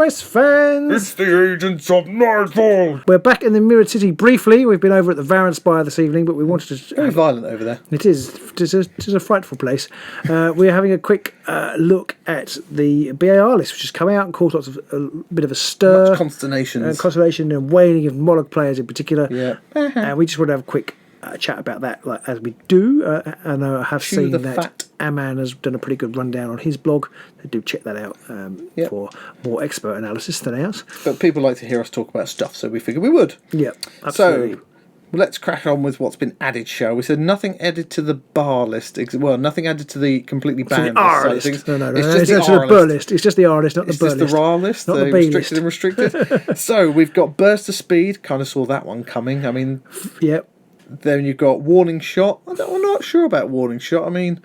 Quest fans! It's the Agents of Nightfall! We're back in the Mirrored City briefly. We've been over at the Varan Spire this evening, but we wanted to... Very violent over there. It is. It is a frightful place. We're having a quick look at the BAR list, which has come out and caused lots of a bit of a stir. Much consternation And waning of Moloch players in particular. Yeah. And we just want to have a quick chat about that, like as we do. And I have seen that Aman has done a pretty good rundown on his blog. So do check that out for more expert analysis than ours. But people like to hear us talk about stuff, so we figured we would. Yeah, absolutely. So let's crack on with what's been added, shall we? So nothing added to the bar list. Well, nothing added to the completely banned list. No. It's just the R list. It's just the R list, not the B list. It's just the RAR list, not the the B restricted list. and restricted. So we've got Burst of Speed. Kind of saw that one coming. I mean... Yep. Then you've got Warning Shot. I'm not sure about Warning Shot. I mean,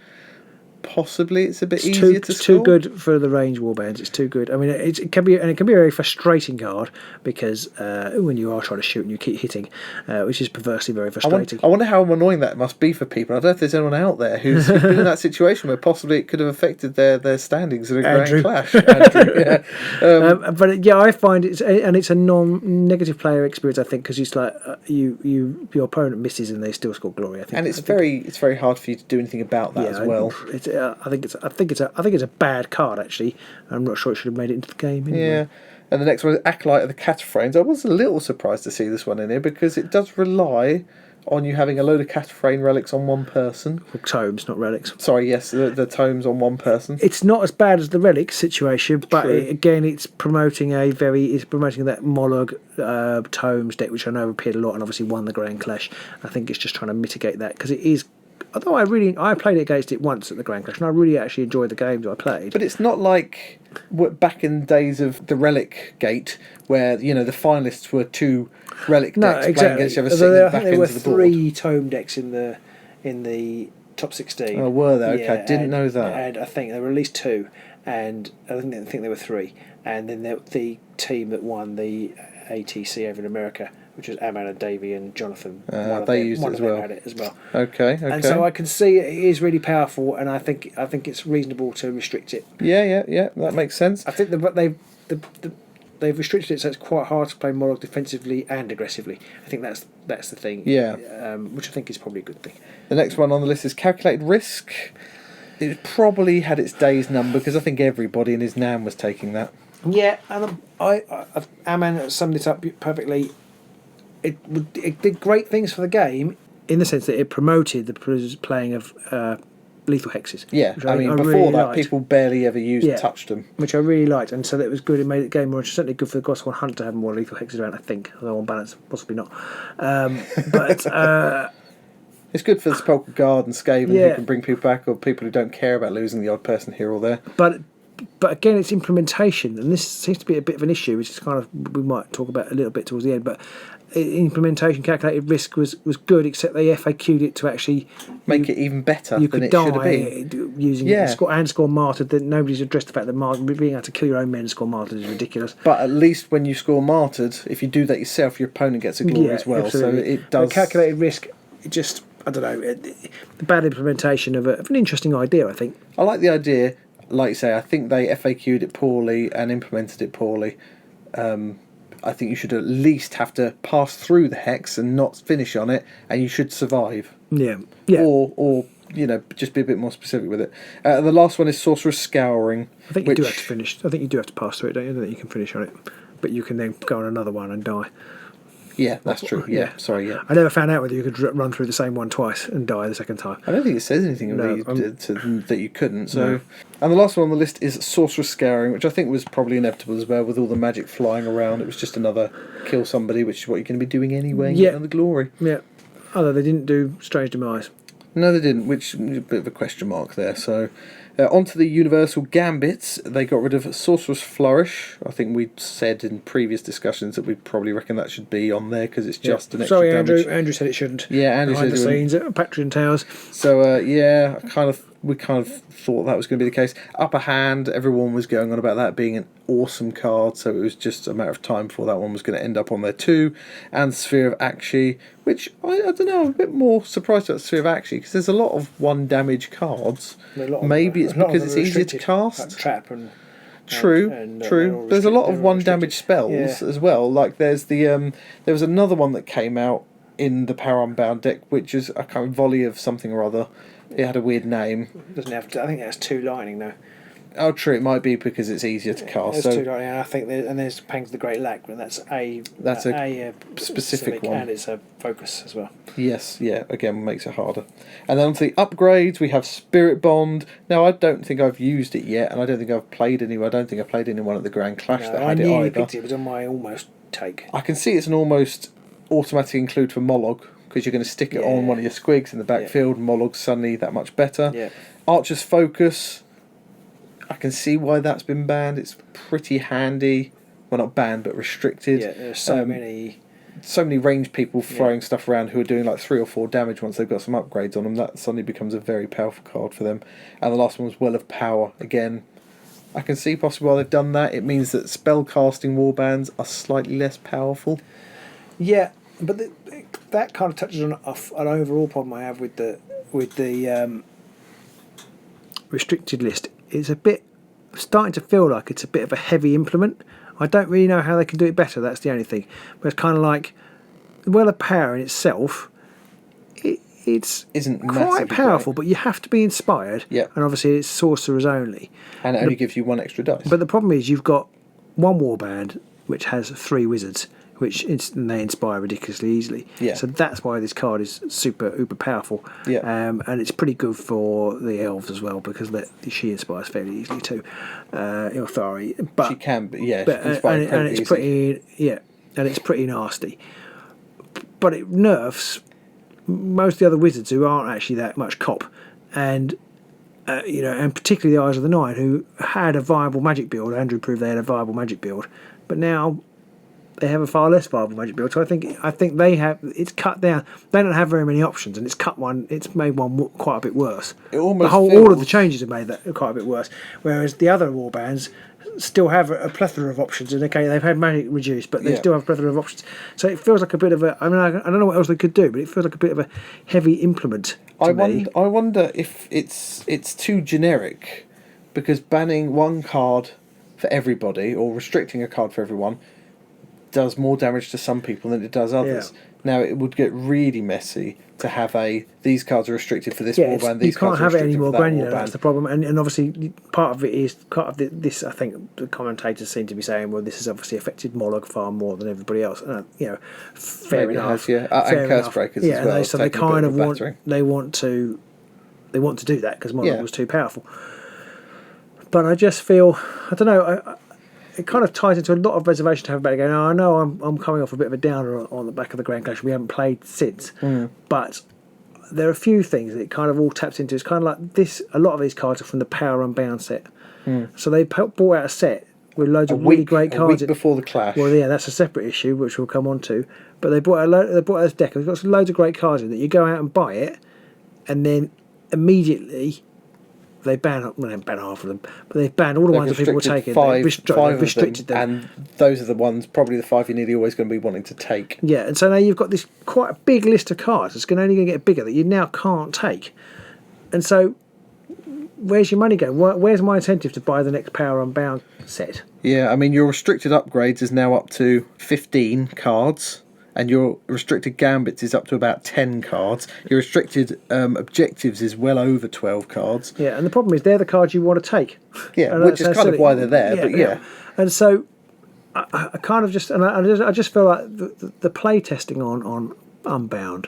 possibly it's a bit easier to It's too good for the range warbands. It's too good. I mean, it can be a very frustrating card because when you are trying to shoot and you keep hitting, which is perversely very frustrating. I wonder how annoying that must be for people. I don't know if there's anyone out there who's been in that situation where possibly it could have affected their standings in a grand clash. Andrew, yeah. But yeah, I find it's a non-negative player experience. I think because it's like your opponent misses and they still score glory. I think, and it's very hard for you to do anything about that as well. I think it's a bad card actually. I'm not sure it should have made it into the game. Anyway. Yeah, and the next one is Acolyte of the Cataphragms. I was a little surprised to see this one in here because it does rely on you having a load of Cataphragm relics on one person. Or tomes, not relics. Sorry, yes, the tomes on one person. It's not as bad as the relics situation, but it's promoting that Mollog tomes deck, which I know appeared a lot and obviously won the Grand Clash. I think it's just trying to mitigate that because it is. Although I played against it once at the Grand Clash, and I really actually enjoyed the games I played. But it's not like back in the days of the Relic Gate, where the finalists were two Relic decks playing against each other, sitting back into the board. There were 3 tome decks in the top 16. Oh, were there? Okay, I didn't know that. And I think there were at least 2, and I think there were 3. And then the team that won the ATC over in America, which was Aman and Davey and Jonathan. They used it as well. Okay. And so I can see it is really powerful, and I think it's reasonable to restrict it. Yeah. That makes sense. I think they've restricted it so it's quite hard to play Moloch defensively and aggressively. I think that's the thing. Yeah. Which I think is probably a good thing. The next one on the list is Calculated Risk. It probably had its day's number because I think everybody in his NAM was taking that. Yeah, and Aman summed it up perfectly. It did great things for the game in the sense that it promoted the playing of lethal hexes. Yeah, I mean, before really that, people barely ever touched them. Which I really liked, and so that was good. It made the game more certainly good for the Gospel Hunt to have more lethal hexes around, I think. Although on balance, possibly not. But it's good for the Sepulchral Guard and Skaven who can bring people back, or people who don't care about losing the odd person here or there. But again, it's implementation, and this seems to be a bit of an issue, which is kind of we might talk about a little bit towards the end. But implementation, Calculated Risk was good, except they FAQ'd it to actually make it even better than it should have been. Using it and score martyred. That nobody's addressed the fact that being able to kill your own men and score martyred is ridiculous. But at least when you score martyred, if you do that yourself, your opponent gets a glory as well. Absolutely. So it does. But Calculated Risk, it just I don't know, the bad implementation of an interesting idea. I think I like the idea. Like you say, I think they FAQ'd it poorly and implemented it poorly. I think you should at least have to pass through the hex and not finish on it, and you should survive. Yeah. Or just be a bit more specific with it. The last one is Sorcerer's Scouring. I think you do have to finish. I think you do have to pass through it, don't you? I don't think you can finish on it, but you can then go on another one and die. Yeah, that's true. Yeah, sorry, yeah. I never found out whether you could run through the same one twice and die the second time. I don't think it says anything that you couldn't. So, and the last one on the list is Sorcerer's Scouring, which I think was probably inevitable as well, with all the magic flying around. It was just another kill somebody, which is what you're going to be doing anyway. Yeah, and the glory. Yeah, although they didn't do Strange Demise. No, they didn't, which is a bit of a question mark there. So, onto the Universal Gambits. They got rid of Sorcerer's Flourish. I think we said in previous discussions that we probably reckon that should be on there because it's just an extra damage. Andrew said it shouldn't. Yeah, Andrew said it shouldn't. Behind the scenes at Patreon Towers. So, we kind of thought that was going to be the case. Upper Hand, everyone was going on about that being an awesome card, so it was just a matter of time before that one was going to end up on there too. And Sphere of Akshi, which I don't know, I'm a bit more surprised about Sphere of Akshi because there's a lot of 1 damage cards. Maybe it's because it's easier to cast. Like True, and, true. There's a lot of one damage spells as well. Like there's the there was another one that came out in the Power Unbound deck, which is a kind of volley of something or other. It had a weird name. Doesn't have to, I think it has 2 lightning though. Oh, true. It might be because it's easier to cast. There's 2 lightning, and I think there's Pangs of the Great Lack, but that's a specific one, and it's a focus as well. Yes, yeah. Again, makes it harder. And then onto the upgrades, we have Spirit Bond. Now, I don't think I've used it yet, and I don't think I've played any. I don't think I played anyone at the Grand Clash that had it either. Picked it. It was on my almost take. I can see it's an almost automatic include for Mollog, because you're going to stick it on one of your squigs in the backfield, and Mollog's suddenly that much better. Yeah. Archer's Focus, I can see why that's been banned. It's pretty handy. Well, not banned, but restricted. Yeah, there's so many ranged people throwing stuff around who are doing like 3 or 4 damage once they've got some upgrades on them. That suddenly becomes a very powerful card for them. And the last one was Well of Power. Again, I can see possibly why they've done that. It means that spellcasting warbands are slightly less powerful. Yeah, but that kind of touches on an overall problem I have with the restricted list. It's a bit starting to feel like it's a bit of a heavy implement. I don't really know how they can do it better. That's the only thing. But it's kind of like, well, a power in itself, isn't quite powerful, but you have to be inspired. Yeah. And obviously it's sorcerers only. And it only gives you 1 extra dice. But the problem is you've got 1 warband which has 3 wizards, which they inspire ridiculously easily. Yeah. So that's why this card is super uber powerful. Yeah. And it's pretty good for the elves as well, because she inspires fairly easily too. Ilthari, but she can, but yeah, and it's pretty and it's pretty nasty. But it nerfs most of the other wizards who aren't actually that much cop, and and particularly the Eyes of the Nine, who had a viable magic build. Andrew proved they had a viable magic build, but now they have a far less viable magic build. So I think they have. It's cut down. They don't have very many options, and it's cut one. It's made one quite a bit worse. It almost all of the changes have made that quite a bit worse. Whereas the other warbands still have a plethora of options, and okay, they've had magic reduced, but they still have a plethora of options. So it feels like a bit of a. I mean, I don't know what else they could do, but it feels like a bit of a heavy implement. I wonder if it's too generic, because banning 1 card for everybody or restricting a card for everyone does more damage to some people than it does others. Yeah. Now it would get really messy to have these cards are restricted for this warband. These cards are restricted for that warband. You can't have it any more granular. That's the problem. And obviously part of it is this. I think the commentators seem to be saying, well, this has obviously affected Mollog far more than everybody else. Fair enough. And Curse Breakers as well. So they kind of want to do that because Mollog was too powerful. But I just feel, I don't know. It kind of ties into a lot of reservation to have about it going, I know I'm coming off a bit of a downer on the back of the Grand Clash. We haven't played since. But there are a few things that it kind of all taps into. It's kind of like this. A lot of these cards are from the Power Unbound set. So they brought out a set with loads of really great cards. A week before the Clash. Well, yeah, that's a separate issue, which we'll come on to. But they brought out this deck. It's got loads of great cards in that you go out and buy it, and then immediately they ban half of them, but they've banned all the ones that people were taking. They've restricted them, and those are the ones, probably the 5 you're nearly always going to be wanting to take. Yeah, and so now you've got this quite a big list of cards that's only going to get bigger that you now can't take. And so, where's your money going? Where's my incentive to buy the next Power Unbound set? Yeah, I mean, your restricted upgrades is now up to 15 cards. And your restricted gambits is up to about 10 cards. Your restricted objectives is well over 12 cards. Yeah, and the problem is they're the cards you want to take. Yeah, which is kind of why they're there. Yeah. And so I kind of I just feel like the play testing on Unbound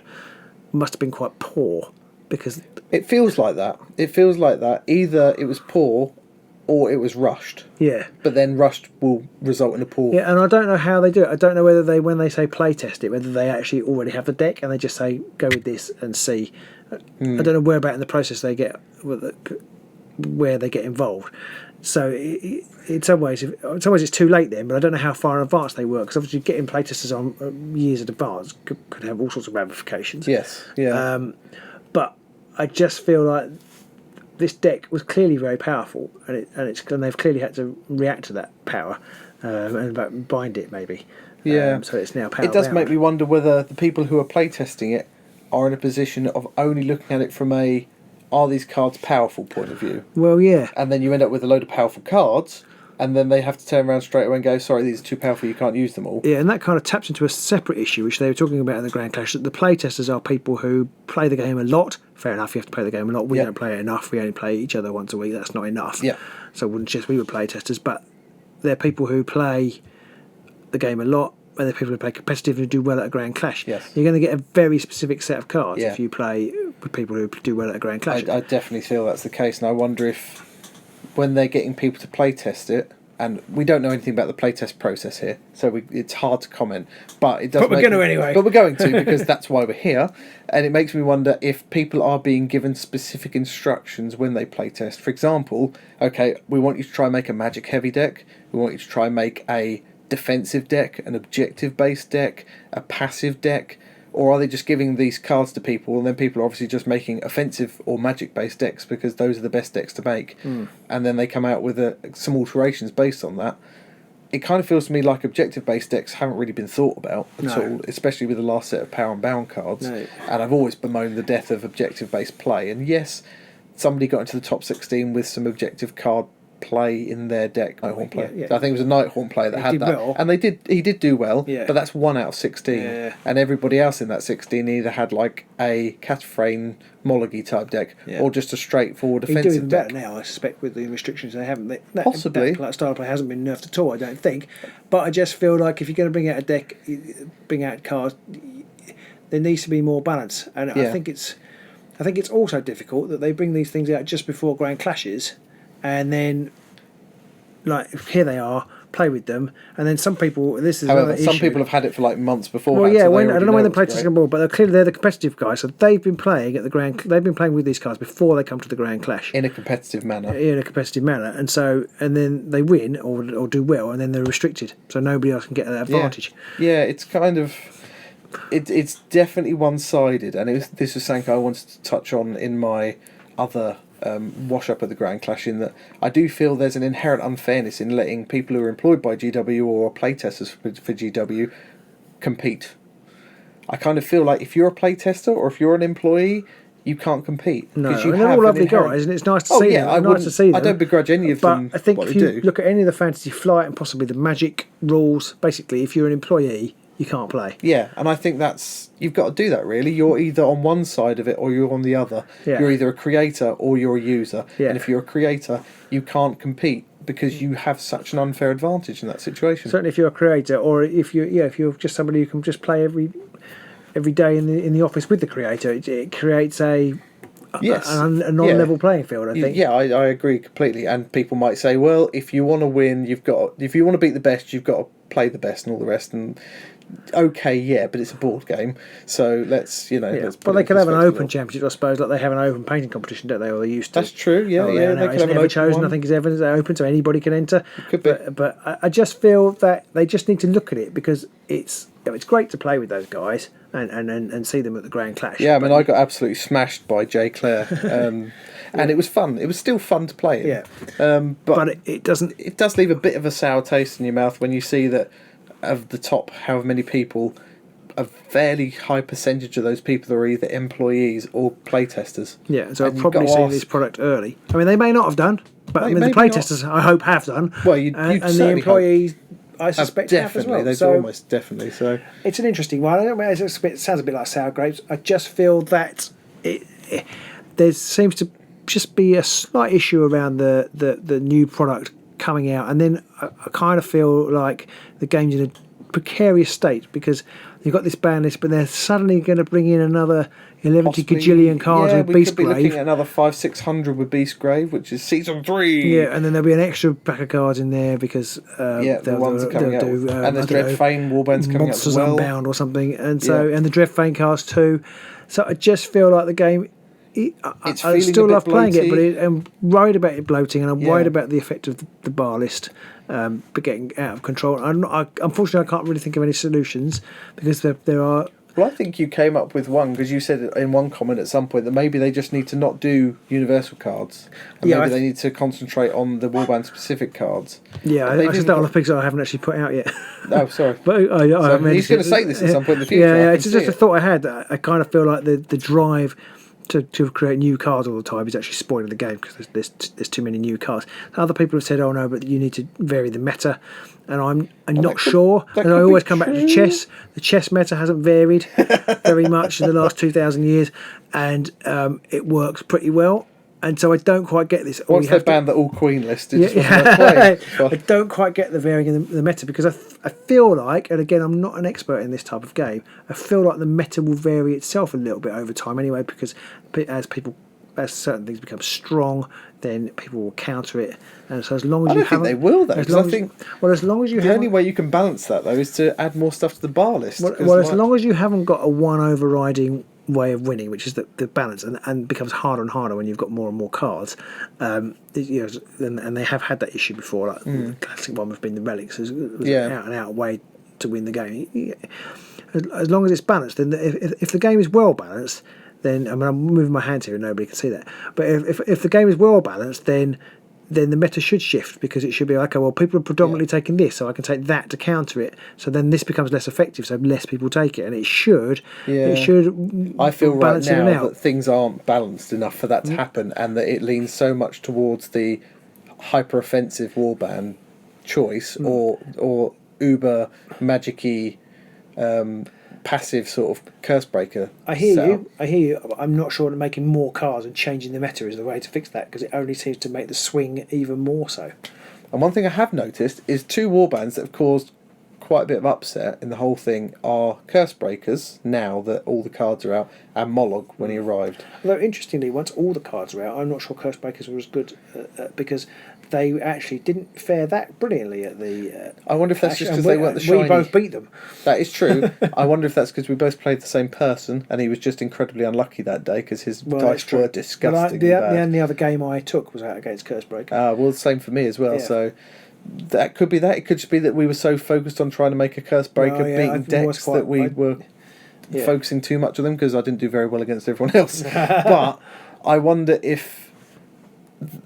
must have been quite poor, because it feels like that. Either it was poor or it was rushed. Yeah. But then rushed will result in a poor. Yeah, and I don't know how they do it. I don't know whether when they say play test it, whether they actually already have the deck and they just say go with this and see. I don't know where about in the process they get, where they get involved. So in some ways it's too late then, but I don't know how far in advance they work, because obviously getting playtesters on years in advance could have all sorts of ramifications. Yes, yeah. But I just feel like this deck was clearly very powerful, and they've clearly had to react to that power and bind it maybe. Yeah. So it's now power. It does make me wonder whether the people who are playtesting it are in a position of only looking at it from are these cards powerful point of view. Well, yeah. And then you end up with a load of powerful cards, and then they have to turn around straight away and go, sorry, these are too powerful, you can't use them all. Yeah, and that kind of taps into a separate issue, which they were talking about in the Grand Clash, that the playtesters are people who play the game a lot. Fair enough, you have to play the game a lot. We don't play it enough. We only play each other once a week. That's not enough. Yeah. So we were playtesters, but they're people who play the game a lot, and they're people who play competitive and do well at a Grand Clash. Yes. You're going to get a very specific set of cards Yeah. if you play with people who do well at a Grand Clash. I definitely feel that's the case, and I wonder if when they're getting people to playtest it, and we don't know anything about the playtest process here, so it's hard to comment. But it does. But we're going to anyway. But we're going to, because that's why we're here, and it makes me wonder if people are being given specific instructions when they playtest. For example, okay, we want you to try and make a magic heavy deck. We want you to try and make a defensive deck, an objective based deck, a passive deck. Or are they just giving these cards to people, and then people are obviously just making offensive or magic-based decks because those are the best decks to make, and then they come out with some alterations based on that? It kind of feels to me like objective-based decks haven't really been thought about at all, especially with the last set of Power Unbound cards. No. And I've always bemoaned the death of objective-based play. And yes, somebody got into the top 16 with some objective card play in their deck. Nighthorn player. Yeah. So I think it was a Nighthorn player that had that, well. and he did do well. Yeah. But that's 1 out of 16, and everybody else in that 16 either had like a Cataphrane Mology type deck or just a straightforward He's defensive doing deck. better now, I suspect, with the restrictions they haven't. Possibly. That style of play hasn't been nerfed at all, I don't think. But I just feel like if you're going to bring out a deck, bring out cards, there needs to be more balance. And I think it's also difficult that they bring these things out just before Grand Clashes, and then, like, here they are, play with them, and then some people. This is However, another some issue. people have had it for like months before. Well, yeah, so I don't know when the playtesting playtesting board, but clearly they're the competitive guys, so they've been playing at the Grand. They've been playing with these cards before they come to the Grand Clash in a competitive manner. And then they win or do well, and then they're restricted, so nobody else can get that advantage. Yeah, it's kind of. It's definitely one-sided, and this is something I wanted to touch on in my other wash up of the Grand Clash, in that I do feel there's an inherent unfairness in letting people who are employed by GW or are playtesters for GW compete. I kind of feel like if you're a playtester or if you're an employee, you can't compete. No, you they're all lovely guys, and it's nice to see them. I don't begrudge any of them. But I think what if they you do. look at any of the Fantasy Flight and possibly the Magic rules, basically, if you're an employee, you can't play. Yeah, and I think you've got to do that, really. You're either on one side of it or you're on the other. Yeah. You're either a creator or you're a user. Yeah. And if you're a creator, you can't compete because you have such an unfair advantage in that situation. Certainly if you're a creator, or if you're just somebody who can just play every day in the office with the creator, it creates a non-level playing field, I think. Yeah, I agree completely. And people might say, well, if you want to win, if you want to beat the best, you've got to play the best and all the rest. And okay, yeah, but it's a board game, so let's but they could have an open championship, I suppose, like they have an open painting competition, don't they? Or they used to. That's true. Yeah, they could have an open chosen. one. I think it's ever open, so anybody can enter. It could be. But I just feel that they just need to look at it, because it's great to play with those guys and see them at the Grand Clash. Yeah, I mean, I got absolutely smashed by Jay Clare, and it was fun. It was still fun to play it. Yeah. But it doesn't. It does leave a bit of a sour taste in your mouth when you see that of the top however many people, a fairly high percentage of those people are either employees or playtesters. Yeah, so I've probably seen this product early. I mean, they may not have done, but the playtesters, I hope, have done. Well, and the employees, I suspect, have as well. They've almost definitely. So it's an interesting one. I don't know, it sounds a bit like sour grapes. I just feel that there seems to just be a slight issue around the new product coming out, and then I kind of feel like the game's in a precarious state, because you've got this ban list, but they're suddenly going to bring in another 11 gajillion cards with Beast Grave. We could be looking at another 500-600 with Beast Grave, which is season 3. Yeah, and then there'll be an extra pack of cards in there because the ones are coming out, and there's Dreadfane Warband's coming out as well. Monsters Unbound or something, and the Dreadfane cards too. So I just feel like the game. I still love playing it, but I'm worried about it bloating, and I'm worried about the effect of the bar list getting out of control. Unfortunately, I can't really think of any solutions, because there are. Well, I think you came up with one, because you said in one comment at some point that maybe they just need to not do universal cards, and maybe they need to concentrate on the Warband specific cards. Yeah, I just don't want to pick that I haven't actually put out yet. Oh, sorry. But he's going to say this at some point in the future. Yeah, it's just a thought I had. I kind of feel like the drive to create new cards all the time is actually spoiling the game because there's too many new cards. Other people have said, "Oh no, but you need to vary the meta," and I'm not sure. And I always come back to chess. The chess meta hasn't varied very much in the last 2,000 years, and it works pretty well. And so I don't quite get this. Once they banned the all queen list, it just wasn't worth playing. I don't quite get the varying in the meta because I feel like, and again, I'm not an expert in this type of game, I feel like the meta will vary itself a little bit over time anyway, because as certain things become strong, then people will counter it. And so as long as I don't think they will, though. Because I think as long as you the only way you can balance that, though, is to add more stuff to the bar list. Well, as long as you haven't got a one overriding way of winning, which is the balance, and becomes harder and harder when you've got more and more cards. And they have had that issue before. Like the classic one has been the relics. It was an out and out way to win the game. As long as it's balanced, then if the game is well balanced, then I'm moving my hands here and nobody can see that. But if the game is well balanced, then the meta should shift, because it should be like, okay, well, people are predominantly taking this, so I can take that to counter it. So then this becomes less effective, so less people take it, and it should. I feel right now that things aren't balanced enough for that to happen, and that it leans so much towards the hyper offensive warband choice or uber magic-y passive sort of curse breaker. I hear you. But I'm not sure that making more cards and changing the meta is the way to fix that, because it only seems to make the swing even more so. And one thing I have noticed is two warbands that have caused quite a bit of upset in the whole thing are Curse Breakers, now that all the cards are out, and Mollog when he arrived. Although, interestingly, once all the cards are out, I'm not sure Curse Breakers were as good, because they actually didn't fare that brilliantly at the... I wonder if that's just because they weren't the shiny... We both beat them. That is true. I wonder if that's because we both played the same person, and he was just incredibly unlucky that day because his dice were disgustingly bad. The only other game I took was out against Curse Breaker. Well, the same for me as well, so... That could be that. It could just be that we were so focused on trying to make a Curse Breaker beating decks that we were focusing too much on them, because I didn't do very well against everyone else. But I wonder if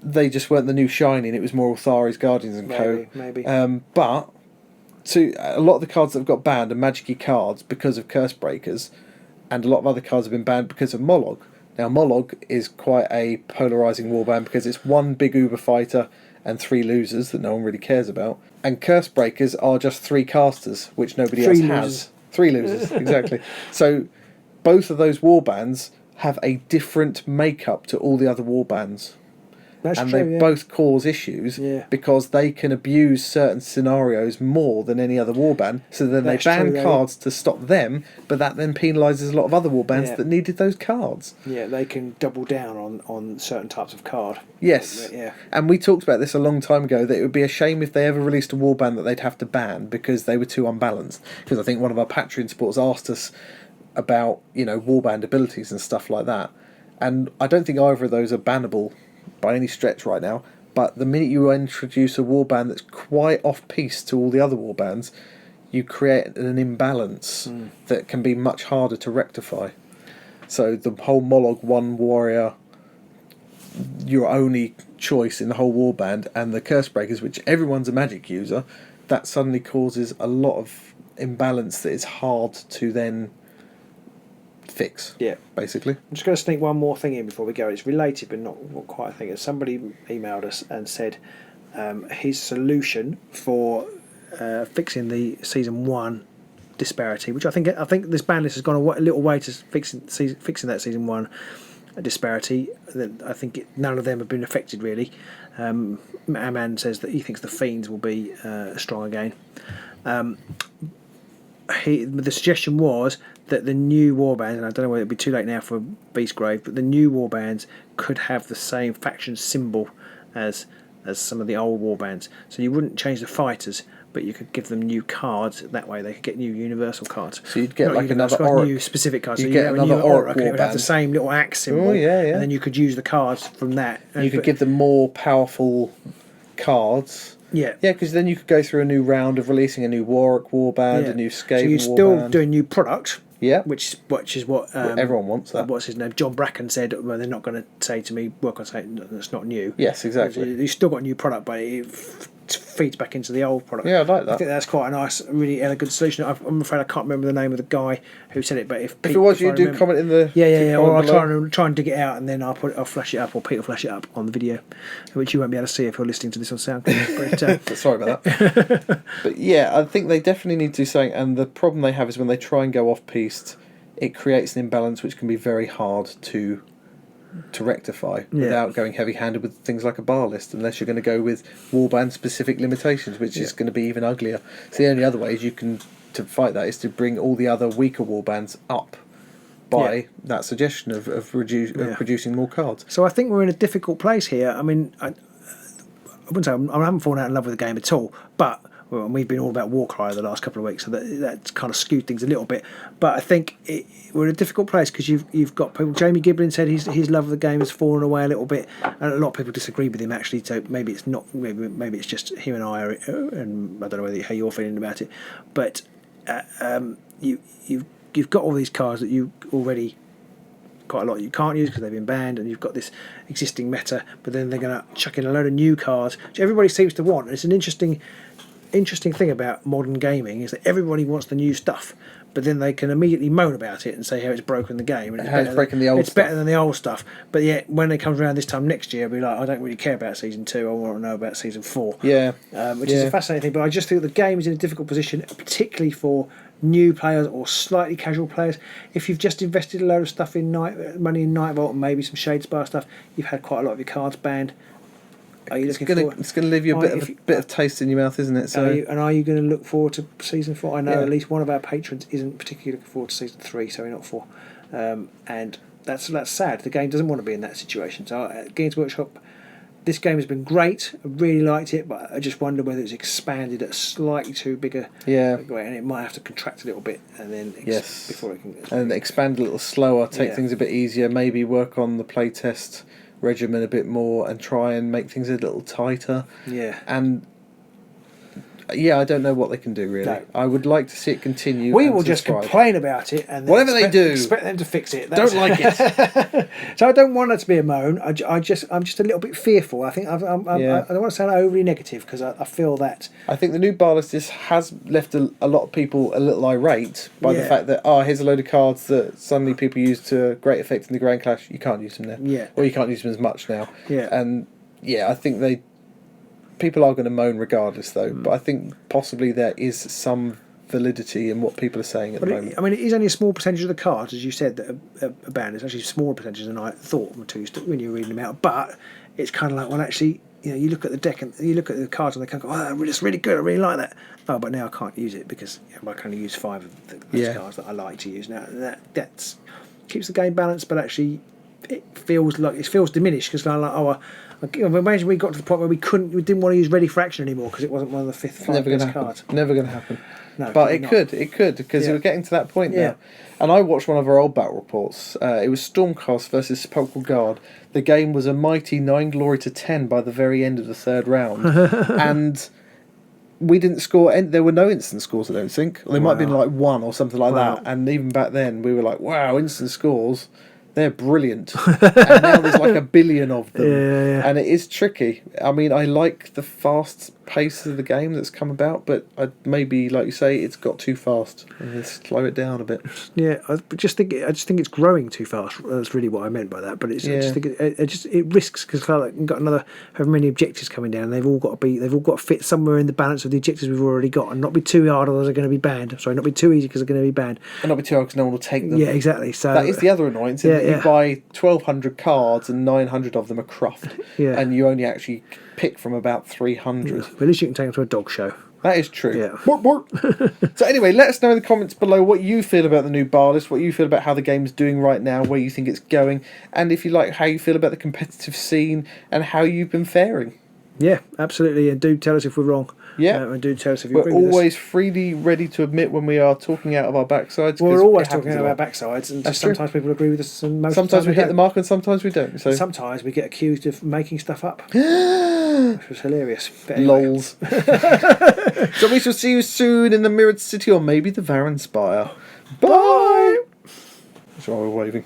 they just weren't the new shiny and it was more Uthari's Guardians and Co. Maybe. But a lot of the cards that have got banned are magic-y cards because of Curse Breakers, and a lot of other cards have been banned because of Mollog. Now, Mollog is quite a polarising warband because it's one big Uber fighter and 3 losers that no one really cares about. And Curse Breakers are just 3 casters, which nobody else has. 3 losers, exactly. So both of those warbands have a different makeup to all the other warbands. They both cause issues because they can abuse certain scenarios more than any other warband. So then they ban cards to stop them, but that then penalises a lot of other warbands that needed those cards. Yeah, they can double down on certain types of card. Yes. And we talked about this a long time ago, that it would be a shame if they ever released a warband that they'd have to ban because they were too unbalanced. Because I think one of our Patreon supporters asked us about, warband abilities and stuff like that. And I don't think either of those are bannable by any stretch right now, but the minute you introduce a warband that's quite off-piece to all the other warbands, you create an imbalance that can be much harder to rectify. So the whole Mollog one warrior, your only choice in the whole warband, and the Curse Breakers, which everyone's a magic user, that suddenly causes a lot of imbalance that is hard to then fix. Basically. I'm just going to sneak one more thing in before we go. It's related, but not quite a thing. Somebody emailed us and said his solution for fixing the season 1 disparity, which I think this ban list has gone a little way to fixing that season 1 disparity. I think none of them have been affected really. Our man says that he thinks the Fiends will be strong again. The suggestion was that the new warbands, and I don't know whether it'd be too late now for Beastgrave, but the new warbands could have the same faction symbol as some of the old warbands. So you wouldn't change the fighters, but you could give them new cards. That way they could get new universal cards. So you'd get another Orc. New specific cards. You'd get another Orc and it would have the same little axe symbol. And then you could use the cards from that. You could give them more powerful cards. Yeah, because then you could go through a new round of releasing a new Warwick warband, a new Skaven warband. So you're still doing new product. Yeah, which is what everyone wants. That. What's his name? John Bracken said. Well, they're not going to say to me, "Work on something that's not new." Yes, exactly. You've still got a new product, but feeds back into the old product. Yeah, I like that. I think that's quite a nice, really elegant solution. I'm afraid I can't remember the name of the guy who said it, but if it was, you do comment in the or I'll try and dig it out, and then I'll flash it up, or Pete will flash it up on the video, which you won't be able to see if you're listening to this on SoundCloud. But, sorry about that. But yeah, I think they definitely need to do something, and the problem they have is when they try and go off piste, it creates an imbalance which can be very hard to rectify without going heavy-handed with things like a bar list, unless you're going to go with warband specific limitations, which is going to be even uglier. So the only other ways you can to fight that is to bring all the other weaker warbands up by that suggestion of producing more cards. So I think we're in a difficult place here. I mean, I wouldn't say I haven't fallen out in love with the game at all, but we've been all about Warcry the last couple of weeks, so that's kind of skewed things a little bit. But I think we're in a difficult place because you've got people. Jamie Giblin said his love of the game has fallen away a little bit, and a lot of people disagree with him actually. So maybe it's not. Maybe it's just him and I, and I don't know how you're feeling about it. But you've got all these cards that you already. Quite a lot you can't use because they've been banned, and you've got this existing meta, but then they're going to chuck in a load of new cards, which everybody seems to want. And it's an interesting thing about modern gaming is that everybody wants the new stuff, but then they can immediately moan about it and say how it's broken the game and how it's breaking the old stuff. It's better than the old stuff. But yet when it comes around this time next year, I'll be like, I don't really care about season 2. I want to know about season 4. Yeah, which is a fascinating thing. But I just think the game is in a difficult position, particularly for new players or slightly casual players. If you've just invested a load of stuff in money in Nightvault and maybe some Shadespire stuff, you've had quite a lot of your cards banned. Are you looking forward? It's going to leave you a bit of taste in your mouth, isn't it? So, are you going to look forward to season 4? I know at least one of our patrons isn't particularly looking forward to season 3, so we're not 4, and that's sad. The game doesn't want to be in that situation. So at Games Workshop, this game has been great. I really liked it, but I just wonder whether it's expanded at a slightly too bigger way, and it might have to contract a little bit and then before it can and expand a little slower, take things a bit easier, maybe work on the playtest regimen a bit more and try and make things a little tighter. And I don't know what they can do really. No. I would like to see it continue. We will just complain about it and whatever they do, expect them to fix it. Don't like it. So I don't want it to be a moan. I'm just a little bit fearful. I think I don't want to sound overly negative because I feel that I think the new bar list has left a lot of people a little irate by the fact that here's a load of cards that suddenly people use to great effect in the Grand Clash. You can't use them now, or you can't use them as much now. And I think people are going to moan regardless, though. But I think possibly there is some validity in what people are saying at the moment. I mean, it is only a small percentage of the cards, as you said, that are banned. It's actually a smaller percentage than I thought when you were reading them out. But it's kind of like, well, actually, you look at the deck and you look at the cards and they kind of go, it's really good, I really like that. Oh, but now I can't use it because I can only use 5 of those cards that I like to use. Now, that keeps the game balanced, but actually it feels diminished because imagine we got to the point where we didn't want to use Ready for Action anymore because it wasn't one of the 5 best cards. Never going to happen. No, but it could because we're getting to that point now. And I watched one of our old battle reports. It was Stormcast versus Sepulchral Guard. The game was a mighty 9 glory to 10 by the very end of the 3rd round, and we didn't score. There were no instant scores, I don't think. Or there might have been like 1 or something like that. And even back then, we were like, "Wow, instant scores! They're brilliant." And now there's like a billion of them, and it is tricky. I mean, I like the fast pace of the game that's come about, but maybe, like you say, it's got too fast. Let's slow it down a bit. Yeah, I just think it's growing too fast. That's really what I meant by that. But I just think it risks because we've got another however many objectives coming down. They've all got to fit somewhere in the balance of the objectives we've already got, and not be too hard or they're going to be banned. Sorry, not be too easy because they're going to be banned, and not be too hard because no one will take them. Yeah, exactly. So that is the other annoyance. You buy 1,200 cards and 900 of them are cruft, and you only actually pick from about 300. At least you can take them to a dog show. That is true. Yeah. Bork, bork. So anyway, let us know in the comments below what you feel about the new bar list, what you feel about how the game's doing right now, where you think it's going, and if you like, how you feel about the competitive scene and how you've been faring. Yeah, absolutely. And do tell us if we're wrong. Yeah. And do tell us if you agree with us. We're always freely ready to admit when we are talking out of our backsides. Well, we're always talking out of our backsides, and sometimes people agree with us, and sometimes we hit the mark, and sometimes we don't. So sometimes we get accused of making stuff up, which was hilarious. But anyway. Lols. So we shall see you soon in the Mirrored City, or maybe the Varan Spire. Bye. That's why we're waving.